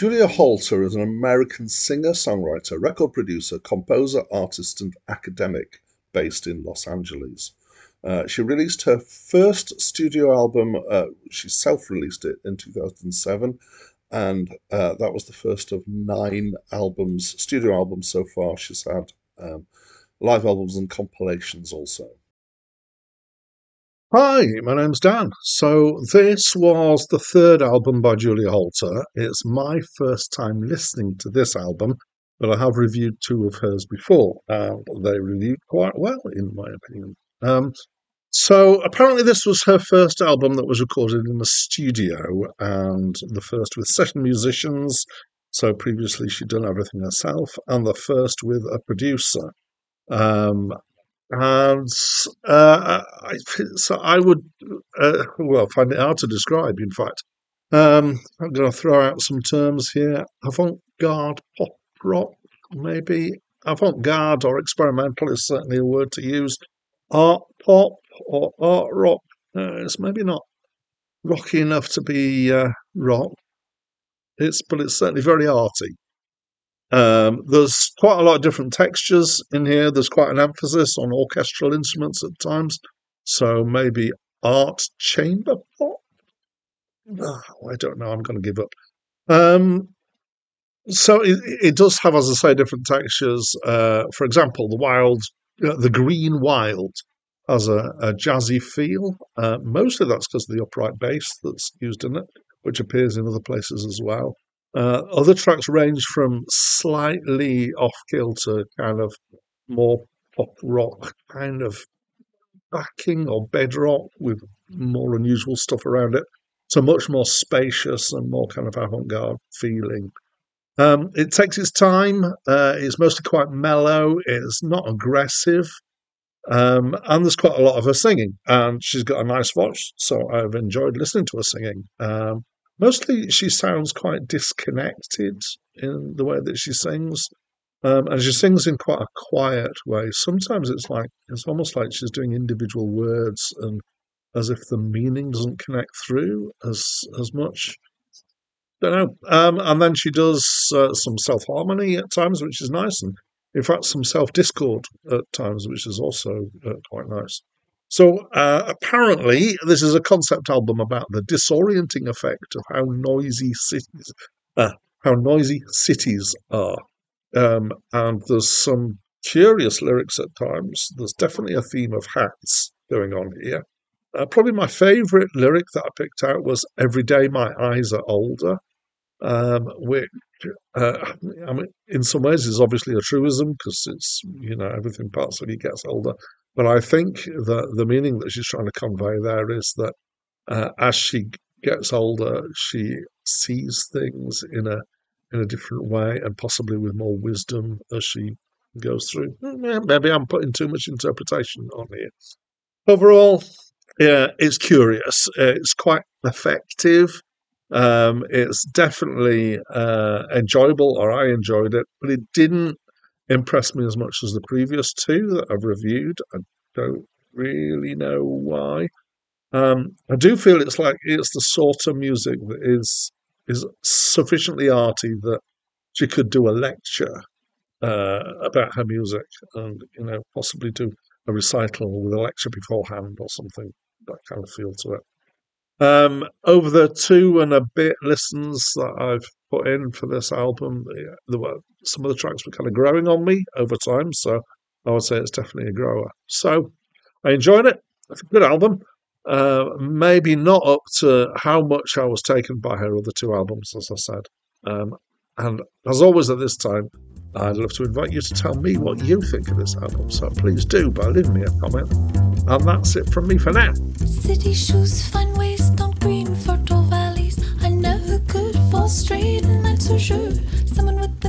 Julia Holter is an American singer, songwriter, record producer, composer, artist, and academic based in Los Angeles. She released her first studio album, she self released it in 2007, and that was the first of 9 albums, studio albums so far. She's had live albums and compilations also. Hi, my name's Dan. So this was the third album by Julia Holter. It's my first time listening to this album, but I have reviewed 2 of hers before, and they reviewed quite well, in my opinion. So apparently this was her first album that was recorded in a studio, and the first with session musicians. So previously she'd done everything herself, and the first with a producer. And so I would, find it hard to describe, in fact. I'm going to throw out some terms here. Avant-garde pop rock, maybe. Avant-garde or experimental is certainly a word to use. Art pop or art rock. It's maybe not rocky enough to be rock. But it's certainly very arty. There's quite a lot of different textures in here. There's quite an emphasis on orchestral instruments at times. So maybe art chamber pop? I don't know. I'm going to give up. So it does have, as I say, different textures. For example, the green wild has a jazzy feel. Mostly that's because of the upright bass that's used in it, which appears in other places as well. Other tracks range from slightly off-kilter, kind of more pop rock kind of backing or bedrock with more unusual stuff around it, to much more spacious and more kind of avant-garde feeling. It takes its time. It's mostly quite mellow. It's not aggressive. And there's quite a lot of her singing. And she's got a nice voice, so I've enjoyed listening to her singing. Mostly she sounds quite disconnected in the way that she sings. And she sings in quite a quiet way. Sometimes it's almost like she's doing individual words and as if the meaning doesn't connect through as much. Don't know. And then she does some self-harmony at times, which is nice. And in fact, some self-discord at times, which is also quite nice. So apparently, this is a concept album about the disorienting effect of how noisy cities are. And there's some curious lyrics at times. There's definitely a theme of hats going on here. Probably my favourite lyric that I picked out was "Every day my eyes are older," which in some ways is obviously a truism because it's everything parts of you gets older. But I think that the meaning that she's trying to convey there is that as she gets older, she sees things in a different way and possibly with more wisdom as she goes through. Maybe I'm putting too much interpretation on here. Overall, yeah, it's curious. It's quite effective. It's definitely enjoyable, or I enjoyed it, but it didn't impress me as much as the previous 2 that I've reviewed. I don't really know why. I do feel it's the sort of music that is sufficiently arty that she could do a lecture about her music and possibly do a recital with a lecture beforehand or something, that kind of feel to it. Over the 2 and a bit listens that I've put in for this album, some of the tracks were kind of growing on me over time, so I would say it's definitely a grower. So I enjoyed it. It's a good album. Maybe not up to how much I was taken by her other 2 albums, as I said. And as always at this time, I'd love to invite you to tell me what you think of this album. So please do by leaving me a comment. And that's it from me for now. City shoes find ways down green fertile valleys. I never could fall straight and that's for sure. Someone with